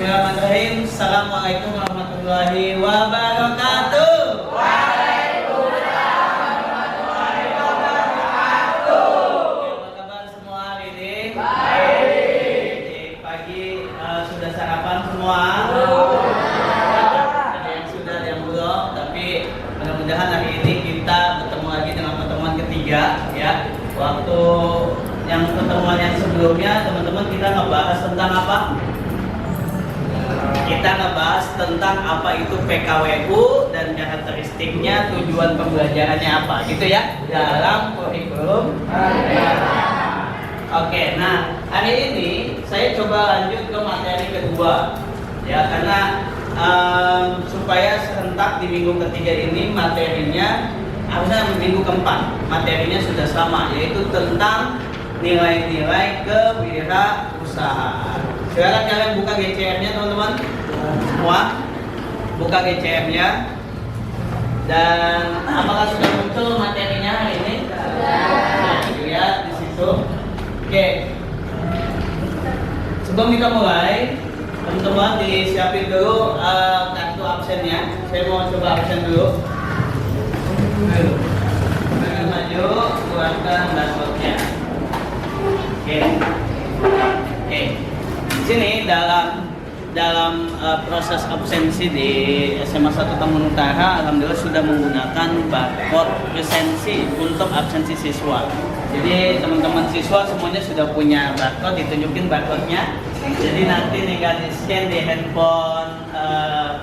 Bismillahirrahmanirrahim. Assalamualaikum warahmatullahi wabarakatuh. Waalaikumsalam warahmatullahi wabarakatuh. Apa kabar semua hari ini? Baik. Pagi sudah sarapan semua? Ada yang sudah, ada yang belum. Tapi mudah-mudahan hari ini kita bertemu lagi dengan pertemuan ketiga, ya. Waktu yang pertemuan yang sebelumnya, teman-teman, kita ngebahas tentang apa? Kita ngebahas tentang apa itu PKWU dan karakteristiknya, tujuan pembelajarannya apa, gitu ya, dalam kurikulum. Oke, nah hari ini saya coba lanjut ke materi kedua, ya, karena supaya serentak di minggu ketiga ini materinya, harusnya minggu keempat materinya sudah sama, yaitu tentang nilai-nilai kewirausahaan. Sekarang kalian buka GCM-nya, teman-teman. Semua buka GCM-nya. Dan apakah sudah muncul materinya hari ini? Sudah. Lihat di situ. Oke. Sebelum kita mulai, teman-teman disiapin dulu kartu absennya. Saya mau coba absen dulu. Maju, keluarkan dashboardnya. Oke. Di sini dalam proses absensi di SMA 1 Taman Utara, alhamdulillah sudah menggunakan barcode presensi untuk absensi siswa. Jadi teman-teman siswa semuanya sudah punya barcode, ditunjukin barcode-nya. Jadi nanti tinggal di-scan di handphone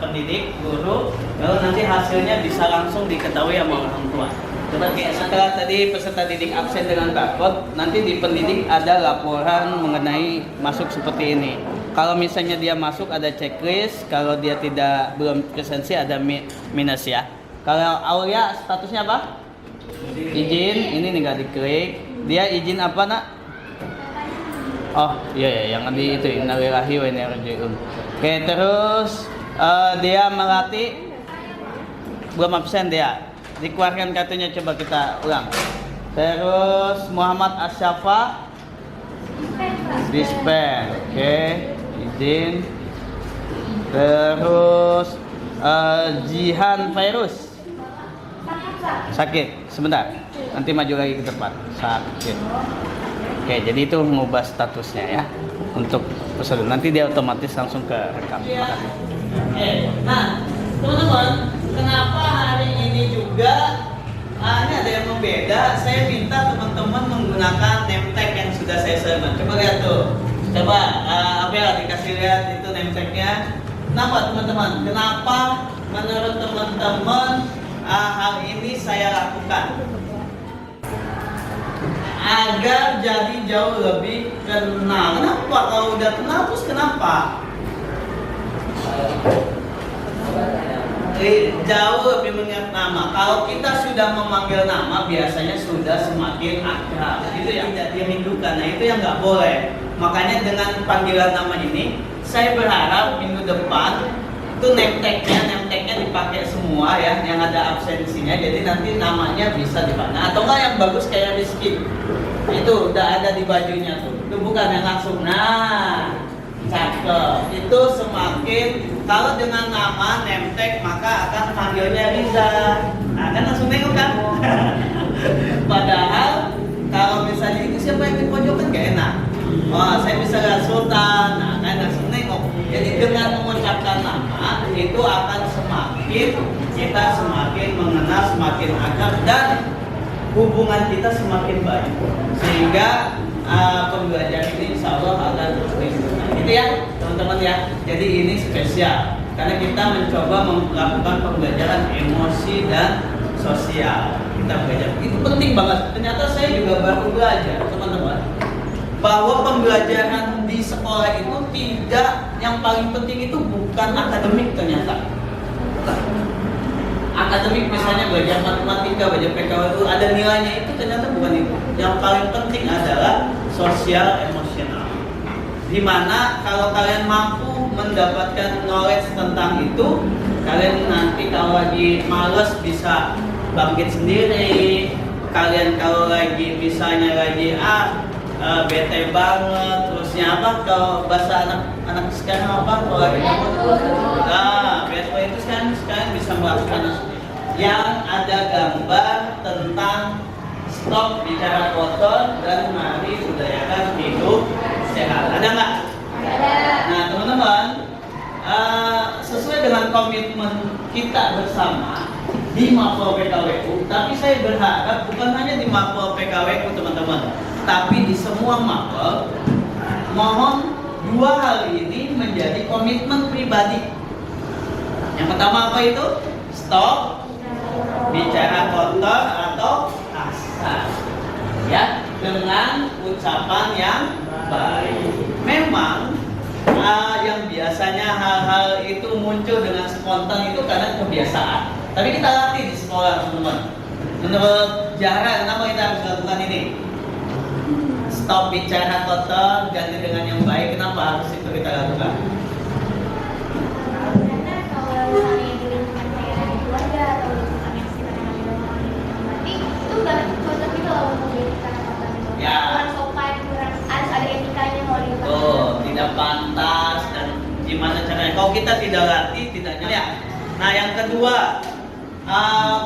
pendidik, guru, lalu nanti hasilnya bisa langsung diketahui sama orang tua. Setelah tadi peserta didik absen dengan barcode, nanti di pendidik ada laporan mengenai masuk seperti ini. Kalau misalnya dia masuk ada checklist, kalau dia belum presensi ada minus, ya. Kalau Aulia statusnya apa? Izin, ini tinggal diklik. Dia izin apa, Nak? Oh iya, yang di itu innalillahi wa inna ilaihi raji'un. Oke, terus dia melatih belum absen dia. Dikeluarkan kartunya, coba kita ulang. Terus Muhammad Asyafa dispen, oke, izin. Terus Jihan Virus sakit, sebentar, nanti maju lagi ke depan, sakit. Oke, jadi itu mengubah statusnya, ya, untuk prosedur. Nanti dia otomatis langsung ke rekam. Oke, nah teman-teman, kenapa hari ini juga ini ada yang membeda? Saya minta teman-teman menggunakan name tag yang sudah saya share. Coba lihat tuh. Coba apa ya, dikasih lihat itu name tag-nya. Kenapa teman-teman? Kenapa menurut teman-teman hal ini saya lakukan? Agar jadi jauh lebih kenal. Kenapa? Kalau udah kenal terus kenapa? Jauh lebih mengingat nama. Kalau kita sudah memanggil nama, biasanya sudah semakin akrab. Itu yang tidak dirindukan. Nah, itu yang nggak boleh. Makanya dengan panggilan nama ini, saya berharap minggu depan itu name tag-nya dipakai semua, ya, yang ada absensinya. Jadi nanti namanya bisa dipakai. Atau nggak yang bagus kayak Rizky, itu udah ada di bajunya tuh. Itu bukan yang langsung. Nah, cakep. Itu semakin, kalau dengan nama name tag maka akan panggilnya Riza. Nah, kan langsung nengok kan? Padahal kalau misalnya itu siapa yang di pojokan gak enak. Oh, saya bisa lihat Sultan. Nah, kan langsung nengok. Jadi dengan mengucapkan nama itu akan kita semakin mengenal, semakin akrab, dan hubungan kita semakin baik. Sehingga pembelajaran ini insya Allah akan terus dilakukan. Gitu ya teman-teman, ya. Jadi ini spesial karena kita mencoba melakukan pembelajaran emosi dan sosial. Kita belajar itu penting banget. Ternyata saya juga baru belajar, teman-teman, bahwa pembelajaran di sekolah itu tidak, yang paling penting itu bukan akademik. Ternyata akademik, misalnya belajar matematika, belajar PKWU, ada nilainya, itu ternyata bukan itu. Yang paling penting adalah sosial emosional. Dimana kalau kalian mampu mendapatkan knowledge tentang itu, kalian nanti kalau lagi males bisa bangkit sendiri. Kalian kalau lagi misalnya lagi bete banget, terus bagusnya apa kalau bahasa anak sekarang apa kalau lagi nah bad boy itu kan sekarang bisa melakukan yang ada gambar tentang stop bicara kotor dan mari budayakan hidup sehat. Ada nggak? Ada. Nah teman-teman, sesuai dengan komitmen kita bersama di Mapol PKWU, tapi saya berharap bukan hanya di Mapol PKWU teman-teman, tapi di semua Mapol, mohon dua hal ini menjadi komitmen pribadi. Yang pertama apa itu? Stop bicara kotor atau kasar, ya, dengan ucapan yang baik. Memang yang biasanya hal-hal itu muncul dengan spontan itu karena kebiasaan. Tapi kita latih di sekolah teman-teman. Menurut Jahra, kenapa kita harus lakukan ini? Stop bicara kotor, ganti dengan yang baik. Kenapa harus itu kita lakukan? Karena kalau misalnya di lingkungan kayak keluarga atau lingkungan yang sekitar pribadi itu nggak cocok gitu loh untuk didikan apa gitu. Ya. Kurang sopan, kurang harus ada etikanya kalau di lingkungan. Oh, tidak pantas dan gimana caranya? Kalau kita tidak latih, tidak nyala. Nah, yang kedua,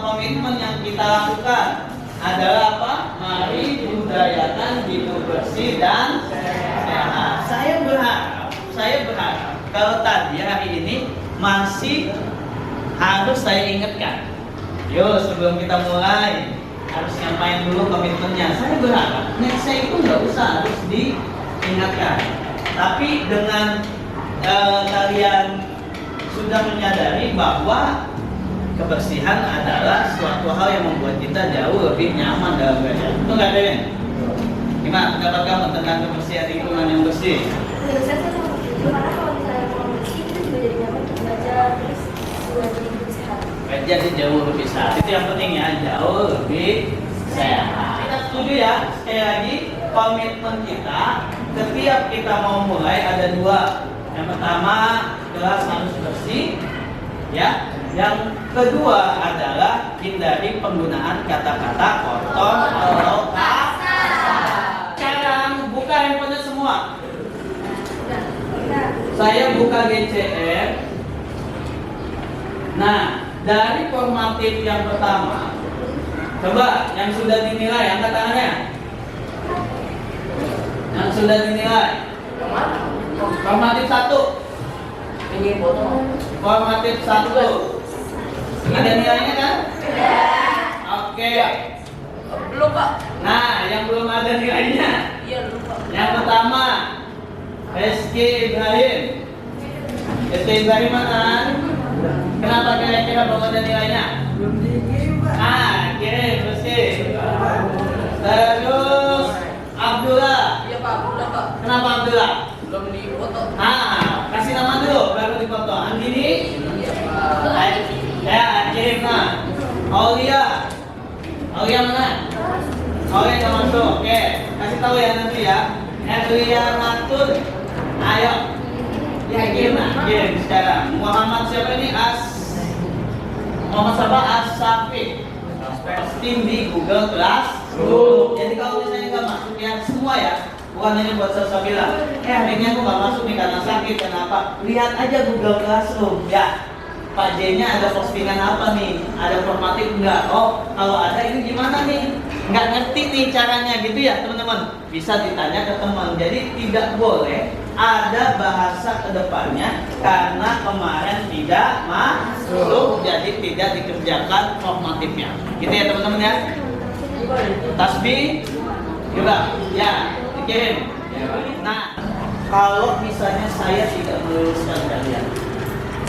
komitmen yang kita lakukan adalah apa? Mari budayakan hidup bersih dan sehat. Saya berharap kalau tadi hari ini masih harus saya ingatkan. Yo, sebelum kita mulai harus nyampain dulu komitmennya. Saya berharap nextnya itu nggak usah harus diingatkan. Tapi dengan kalian sudah menyadari bahwa kebersihan adalah suatu hal yang membuat kita jauh lebih nyaman dalam belajar. Itu nggak ada? Gimana pendapat kamu tentang kebersihan lingkungan yang bersih? Ya, saya sama karena kalau misalnya mau bersih itu juga jadi nyaman untuk belajar terus juga jadi lebih sehat. Jadi jauh lebih sehat. Itu yang penting ya, jauh lebih sehat. Kita setuju ya, sekali lagi komitmen kita setiap kita mau mulai ada dua. Yang pertama gelas harus bersih, ya. Yang kedua adalah hindari penggunaan kata-kata kotor atau kasar. Sekarang buka handphonenya semua. Saya buka GCR. Nah, dari formatif yang pertama, coba yang sudah dinilai, angkat tangannya. Yang sudah dinilai. Formatif 1. Ini foto. Formatif 1. Ada nilainya kan? Oke. Belum, Pak. Nah, yang belum ada nilainya. Iya, belum, Pak. Yang pertama, Rizky Ibrahim. Rizky Ibrahim mana? Kenapa kira-kira belum ada nilainya? Belum dikirim, Pak. Kirim Rizky. Terus Abdullah. Iya, Pak. Belum, Pak. Kenapa Abdullah? Belum dipoto. Kasih nama dulu baru dipoto. Andini. Iya, Pak. Ya, kirim nah. Aulia. Aulia mana? Aulia nggak masuk. Oke, kasih tahu ya nanti ya. Aulia Matur. Ayo. Ya kirim nah. Kirim sekarang. Muhammad siapa ini? Muhammad siapa? As-Safi. Posting di Google Classroom. Jadi kalau misalnya nggak masuk ya semua ya. Bukan hanya buat Salsabila. Akhirnya aku nggak masuk nih karena sakit. Kenapa? Lihat aja Google Classroom. Ya. Pak J-nya ada postingan apa nih? Ada formatif enggak? Oh, kalau ada ini gimana nih? Nggak ngerti nih caranya gitu ya teman-teman. Bisa ditanya ke teman. Jadi tidak boleh ada bahasa kedepannya karena kemarin tidak masuk, jadi tidak dikerjakan formatifnya. Gitu ya teman-teman ya. Tasbih juga ya dikirim. Nah, kalau misalnya saya tidak meluluskan kalian,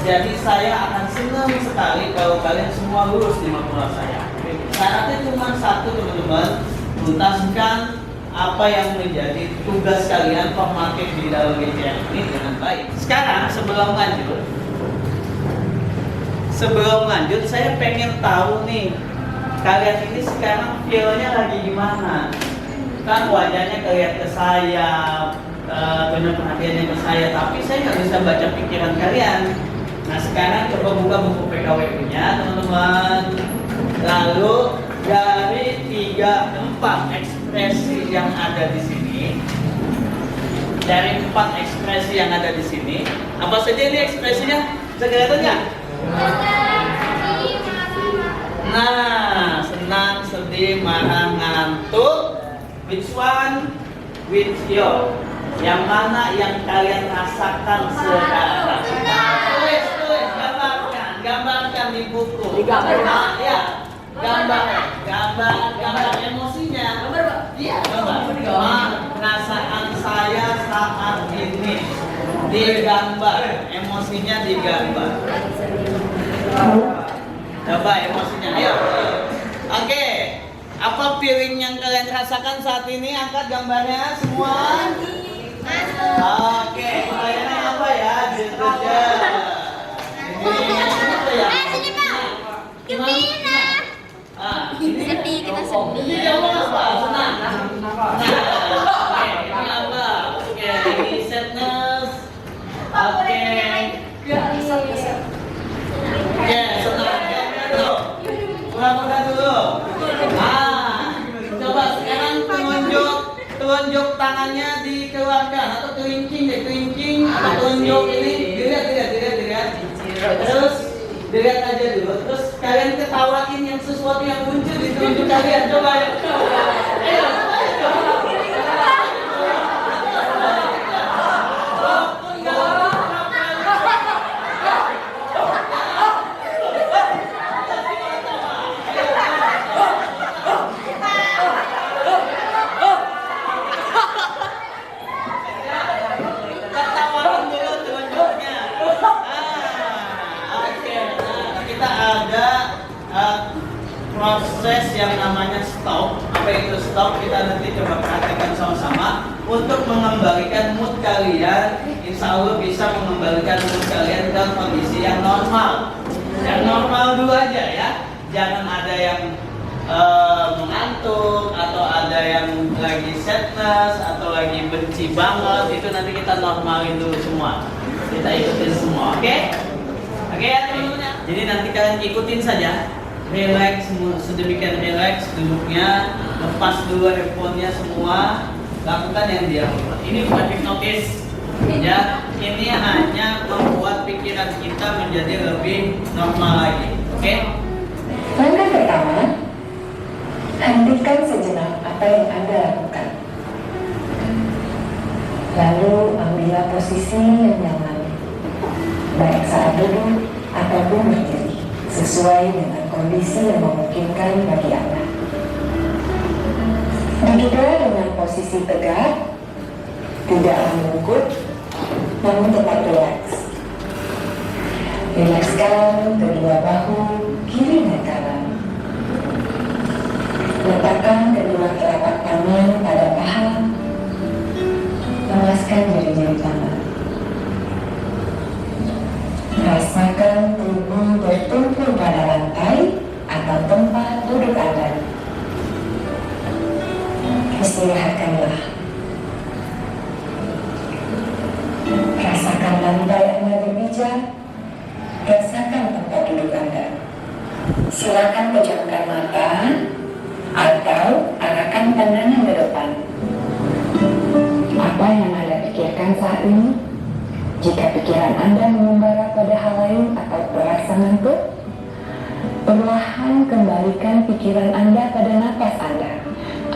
jadi saya akan senang sekali kalau kalian semua lulus di matkul saya. Syaratnya cuma satu teman-teman, tuntaskan apa yang menjadi tugas kalian formatif di dalam GCR ini dengan baik. Sekarang sebelum lanjut, saya pengen tahu nih kalian ini sekarang feel-nya lagi gimana? Kan wajahnya kelihatan ke saya, benar perhatiannya ke saya, tapi saya nggak bisa baca pikiran kalian. Nah sekarang coba buka buku PKWU-nya teman-teman. Lalu dari 3-4 ekspresi yang ada di sini, dari 4 ekspresi yang ada di sini. Apa saja ini ekspresinya? Kelihatan nggak? Nah, senang, sedih, marah, ngantuk. Which one? Which you? Yang mana yang kalian rasakan sekarang? Tulis, gambarkan di buku. Digambar, Pak? Nah, ya, gambar emosinya. Gambar, Pak? Iya, gambar. Perasaan saya saat ini digambar, emosinya digambar. Coba emosinya, ayo. Oke, apa feeling yang kalian rasakan saat ini? Angkat gambarnya semua. Oke, kalian apa ya? Gitu aja. Ini apa ya? Sini Pak. Gembira. Ini Sedih, kita sedih. ini apa? Senang. Oke, ini apa? Oke, ini sadness. Oke. Oke, senang. Pura-pura dulu. Coba sekarang tunjuk tangannya dikeluarkan atau kelingking atau tunjuk ini dilihat. Terus dilihat aja dulu. Terus kalian ketawain yang sesuatu yang muncul di tunjuk kalian. Coba ayo. Ayo. Ketawain dulu tunjuknya. Oke. Nah, kita ada proses yang namanya stop. Apa itu stop? Kita nanti coba perhatikan sama-sama untuk mengembalikan mood kalian. Insya Allah bisa mengembalikan mood kalian ke kondisi yang normal. Yang normal dulu aja ya. Jangan ada yang mengantuk atau ada yang lagi sadness atau lagi benci banget. Itu nanti kita normalin dulu semua. Kita ikutin semua, oke? Oke ya teman-teman. Jadi nanti kalian ikutin saja. Relax, sedemikian relax duduknya, lepas dulu handphonenya semua, lakukan yang dia lakukan. Ini bukan hipnotis, ya. Ini hanya membuat pikiran kita menjadi lebih normal lagi, oke? Langkah pertama, hentikan sejenak apa yang Anda lakukan. Lalu ambillah posisi yang nyaman, baik saat duduk ataupun berdiri, sesuai dengan kondisi yang memungkinkan bagi Anda. Duduklah dengan posisi tegak, tidak membungkuk, namun tetap rileks. Rilekskan kedua bahu kiri dan kanan. Letakkan kedua telapak tangan pada paha. Lemaskan jari-jari tangan. Rasakan tubuh bertumpul pada lantai atau tempat duduk Anda. Istirahatkanlah. Rasakan lantai Anda berpijak. Rasakan tempat duduk Anda. Silakan pejamkan mata atau arahkan pandangan ke depan. Apa yang Anda pikirkan saat ini? Jika pikiran Anda mengembara pada hal lain atau merasa ngantuk, perlahan kembalikan pikiran Anda pada napas Anda.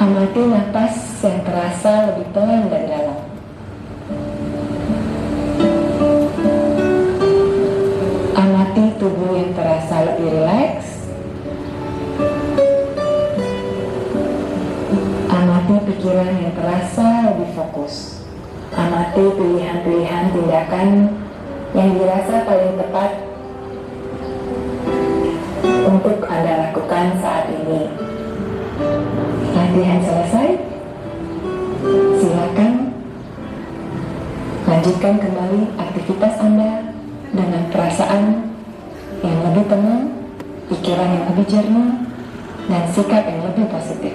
Amati napas yang terasa lebih pelan dan dalam. Amati tubuh yang terasa lebih rileks. Amati pikiran yang terasa lebih fokus. Amati pilihan-pilihan tindakan yang dirasa paling tepat untuk Anda lakukan saat ini. Latihan selesai. Silakan lanjutkan kembali aktivitas Anda dengan perasaan yang lebih tenang, pikiran yang lebih jernih, dan sikap yang lebih positif.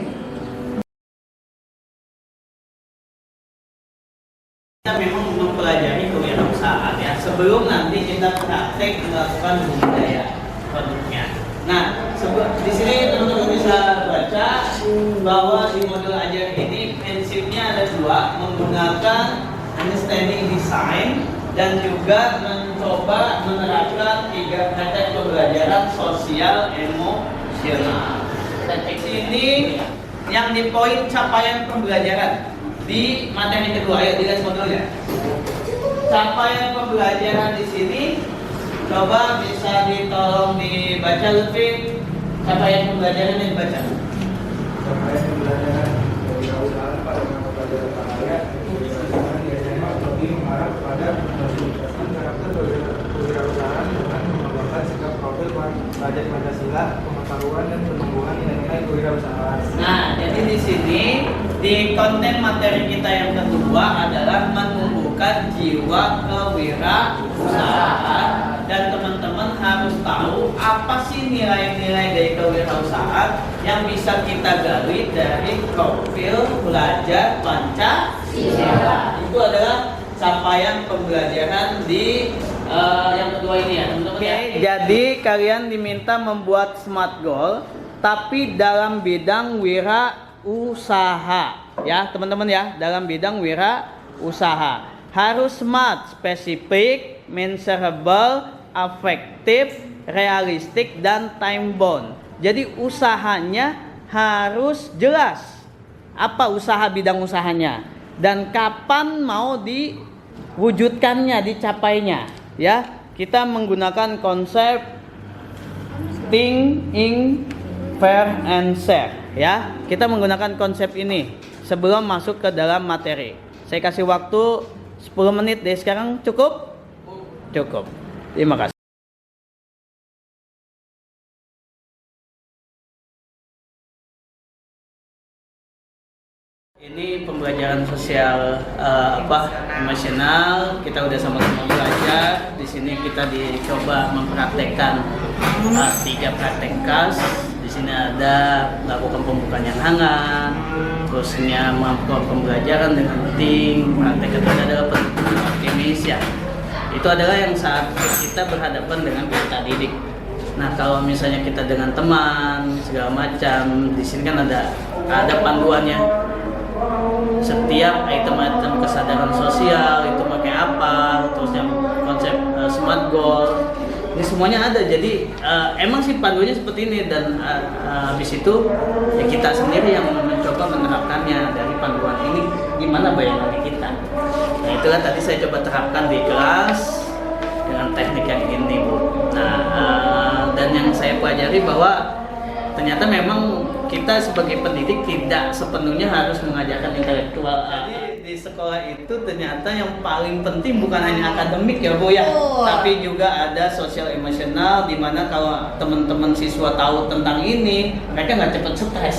Kita memang mempelajari kewirausahaan ya sebelum nanti kita praktek melakukan budidaya produknya. Nah, di sini teman-teman bisa baca bahwa di modul ajar ini prinsipnya ada dua, menggunakan understanding design, dan juga mencoba menerapkan 3 praktek pembelajaran sosial emosional. Dan ini yang di poin capaian pembelajaran di materi kedua. Ayo dilihat modulnya. Capaian pembelajaran di sini, coba bisa ditolong dibaca lebih. Capaian pembelajaran yang dibaca. Capaian pembelajaran kewirausahaan pada mata pelajaran bahaya di SMA lebih mengarah pada meningkatkan karakter kewirausahaan dengan mengembangkan sikap profil pelajar Pancasila, pengetahuan dan penumbuhan nilai-nilai kewirausahaan. Nah, jadi di sini di konten materi kita yang kedua adalah menumbuhkan jiwa kewirausahaan, dan teman-teman harus tahu apa sih nilai-nilai dari kewirausahaan yang bisa kita gali dari profil pelajar Pancasila. Itu adalah capaian pembelajaran di yang kedua ini ya teman-teman. Jadi kalian diminta membuat smart goal tapi dalam bidang wirausaha ya teman-teman ya, dalam bidang wirausaha. Harus smart, spesifik, measurable, efektif, realistik, dan time bound. Jadi usahanya harus jelas. Apa usaha, bidang usahanya, dan kapan mau diwujudkannya, dicapainya. Ya, kita menggunakan konsep think, ink, fair, and share. Ya, kita menggunakan konsep ini sebelum masuk ke dalam materi. Saya kasih waktu 10 menit deh sekarang, cukup? Cukup. Terima kasih. Ini pembelajaran sosial emosional. Kita udah sama-sama belajar. Di sini kita dicoba mempraktekkan 3 praktek khas. Di sini ada melakukan pembukaan yang hangat, terusnya melakukan pembelajaran dengan tim. Praktek kedua adalah penelitian optimis ya. Itu adalah yang saat kita berhadapan dengan peserta didik. Nah, kalau misalnya kita dengan teman segala macam, di sini kan ada panduannya. Setiap item-item kesadaran sosial itu pakai apa, terusnya konsep smart goal. Ini semuanya ada. Jadi emang sih panduannya seperti ini, dan habis itu ya kita sendiri yang mencoba menerapkannya dari panduan ini. Gimana bayangan kita? Nah, itulah tadi saya coba terapkan di kelas dengan teknik yang ini, Bu. Nah, dan yang saya pelajari bahwa ternyata memang kita sebagai pendidik tidak sepenuhnya harus mengajarkan intelektual. Jadi di sekolah itu ternyata yang paling penting bukan hanya akademik ya Bu ya, tapi juga ada sosial emosional, di mana kalau teman-teman siswa tahu tentang ini, mereka nggak cepat stres.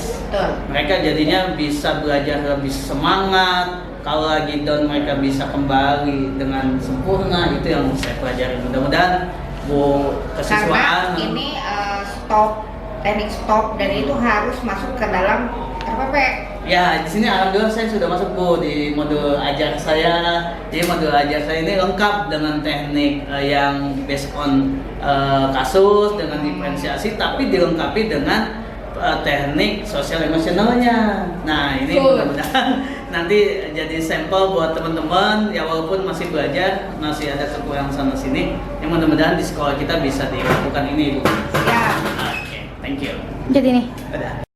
Mereka jadinya bisa belajar lebih semangat. Kalau lagi down, mereka bisa kembali dengan sempurna. Itu yang saya pelajari. Mudah-mudahan Bu kesiswaan. Karena ini teknik stop, dan itu harus masuk ke dalam RPP. Ya, di sini alhamdulillah saya sudah masuk Bu di modul ajar saya. Jadi modul ajar saya ini lengkap dengan teknik yang based on kasus dengan diferensiasi, tapi dilengkapi dengan teknik sosial emosionalnya. Nah, ini mudah-mudahan nanti jadi sampel buat teman-teman ya, walaupun masih belajar, masih ada kekurangan sana sini. Yang mudah-mudahan di sekolah kita bisa dilakukan ini Bu. Ya. Oke, thank you. Jadi nih. Dadah.